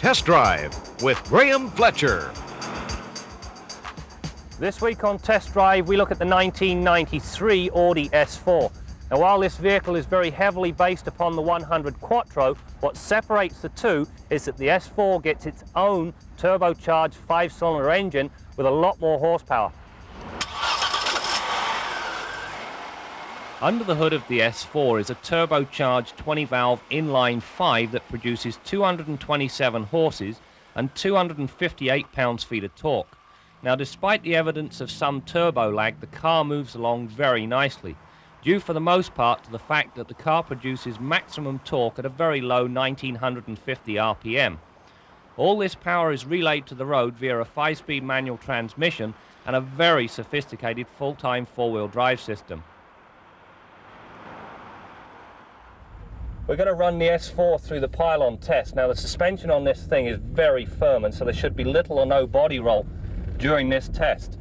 Test Drive with Graeme Fletcher. This week on Test Drive we look at the 1993 Audi S4. Now while this vehicle is very heavily based upon the 100 Quattro, what separates the two is that the S4 gets its own turbocharged 5-cylinder engine with a lot more horsepower. Under the hood of the S4 is a turbocharged 20-valve inline-5 that produces 227 horses and 258 pounds-feet of torque. Now, despite the evidence of some turbo lag, the car moves along very nicely, due for the most part to the fact that the car produces maximum torque at a very low 1950 RPM. All this power is relayed to the road via a 5-speed manual transmission and a very sophisticated full-time four-wheel drive system. We're going to run the S4 through the Pylon Test. Now the suspension on this thing is very firm, and so there should be little or no body roll during this test.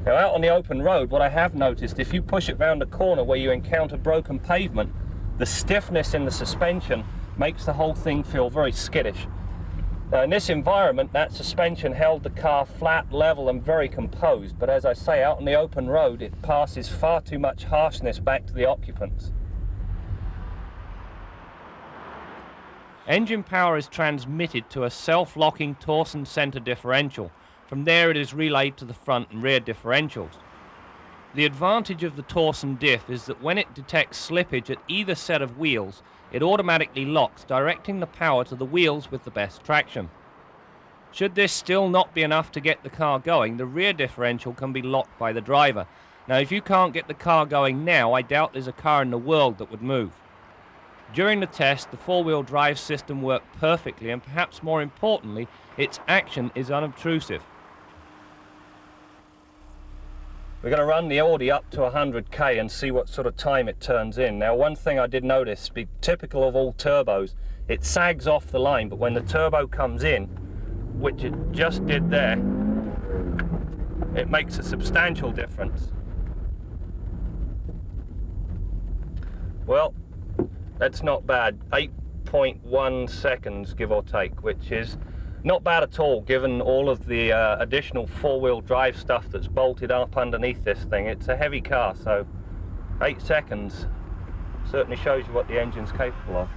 Now out on the open road, what I have noticed, if you push it round a corner where you encounter broken pavement, the stiffness in the suspension makes the whole thing feel very skittish. Now in this environment, that suspension held the car flat, level and very composed, but as I say, out on the open road it passes far too much harshness back to the occupants. Engine power is transmitted to a self-locking torsion center differential. From there it is relayed to the front and rear differentials. The advantage of the torsion diff is that when it detects slippage at either set of wheels, it automatically locks, directing the power to the wheels with the best traction. Should this still not be enough to get the car going, the rear differential can be locked by the driver. Now if you can't get the car going now, I doubt there's a car in the world that would move. During the test, the four-wheel drive system worked perfectly, and perhaps more importantly, its action is unobtrusive. We're going to run the Audi up to 100k and see what sort of time it turns in. Now one thing I did notice, typical of all turbos, it sags off the line, but when the turbo comes in, which it just did there, it makes a substantial difference. Well, that's not bad, 8.1 seconds give or take, which is not bad at all given all of the additional four-wheel drive stuff that's bolted up underneath this thing. It's a heavy car, so 8 seconds certainly shows you what the engine's capable of.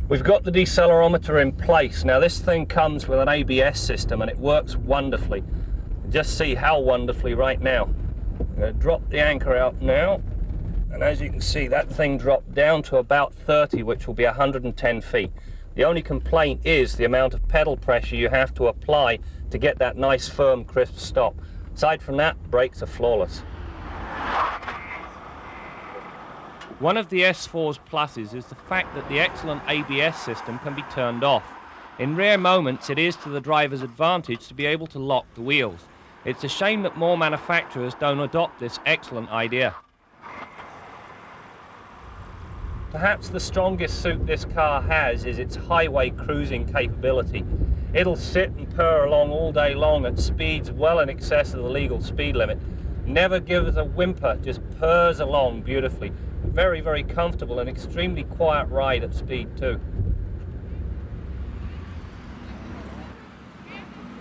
We've got the decelerometer in place. Now this thing comes with an ABS system and it works wonderfully. Just see how wonderfully right now. I'm going to drop the anchor out now, and as you can see that thing dropped down to about 30, which will be 110 feet. The only complaint is the amount of pedal pressure you have to apply to get that nice firm crisp stop. Aside from that, brakes are flawless. One of the S4's pluses is the fact that the excellent ABS system can be turned off. In rare moments it is to the driver's advantage to be able to lock the wheels. It's a shame that more manufacturers don't adopt this excellent idea. Perhaps the strongest suit this car has is its highway cruising capability. It'll sit and purr along all day long at speeds well in excess of the legal speed limit. Never gives a whimper, just purrs along beautifully. Very, very comfortable and extremely quiet ride at speed too.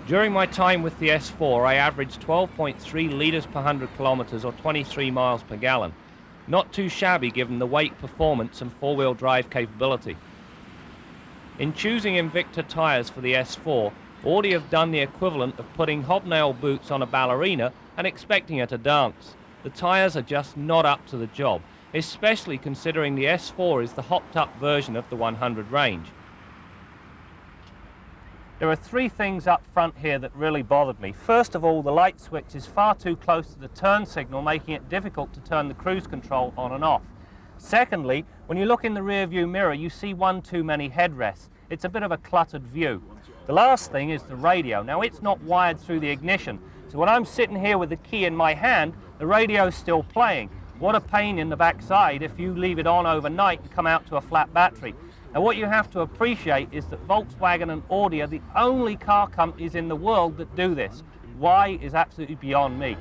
During my time with the S4, I averaged 12.3 litres per 100 kilometres or 23 miles per gallon. Not too shabby given the weight, performance and four-wheel drive capability. In choosing Invicta tyres for the S4, Audi have done the equivalent of putting hobnail boots on a ballerina and expecting her to dance. The tyres are just not up to the job, especially considering the S4 is the hopped-up version of the 100 range. There are three things up front here that really bothered me. First of all, the light switch is far too close to the turn signal, making it difficult to turn the cruise control on and off. Secondly, when you look in the rear view mirror, you see one too many headrests. It's a bit of a cluttered view. The last thing is the radio. Now, it's not wired through the ignition, so when I'm sitting here with the key in my hand, the radio's still playing. What a pain in the backside if you leave it on overnight and come out to a flat battery. Now what you have to appreciate is that Volkswagen and Audi are the only car companies in the world that do this. Why is absolutely beyond me.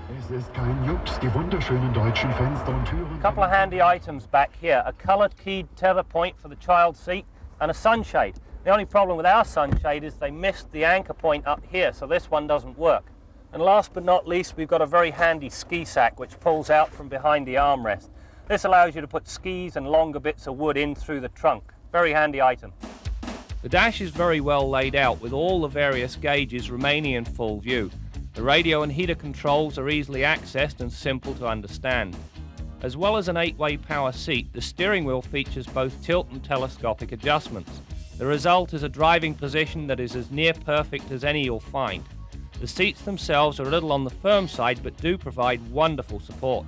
A couple of handy items back here. A coloured keyed tether point for the child seat. and a sunshade. The only problem with our sunshade is they missed the anchor point up here, so this one doesn't work. And last but not least, we've got a very handy ski sack which pulls out from behind the armrest. This allows you to put skis and longer bits of wood in through the trunk. Very handy item. The dash is very well laid out with all the various gauges remaining in full view. The radio and heater controls are easily accessed and simple to understand. As well as an 8-way power seat, the steering wheel features both tilt and telescopic adjustments. The result is a driving position that is as near perfect as any you'll find. The seats themselves are a little on the firm side but do provide wonderful support.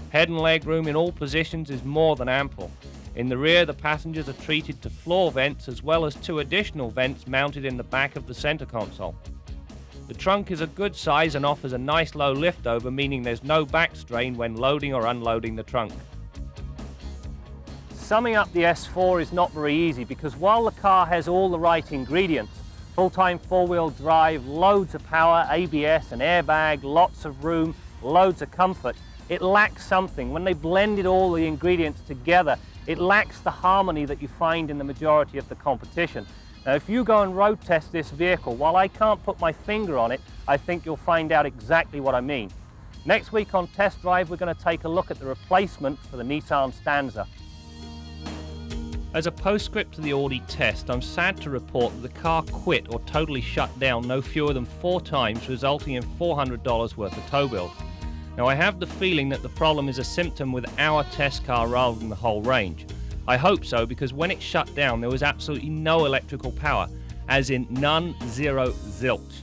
Head and leg room in all positions is more than ample. In the rear, the passengers are treated to floor vents as well as 2 additional vents mounted in the back of the center console. The trunk is a good size and offers a nice low lift over, meaning there's no back strain when loading or unloading the trunk. Summing up the S4 is not very easy because while the car has all the right ingredients, full-time 4-wheel drive, loads of power, ABS, an airbag, lots of room, loads of comfort, it lacks something. When they blended all the ingredients together, it lacks the harmony that you find in the majority of the competition. Now, if you go and road test this vehicle, while I can't put my finger on it, I think you'll find out exactly what I mean. Next week on Test Drive, we're going to take a look at the replacement for the Nissan Stanza. As a postscript to the Audi test, I'm sad to report that the car quit or totally shut down no fewer than 4 times, resulting in $400 worth of tow bills. Now, I have the feeling that the problem is a symptom with our test car rather than the whole range. I hope so, because when it shut down there was absolutely no electrical power, as in none, zero, zilch.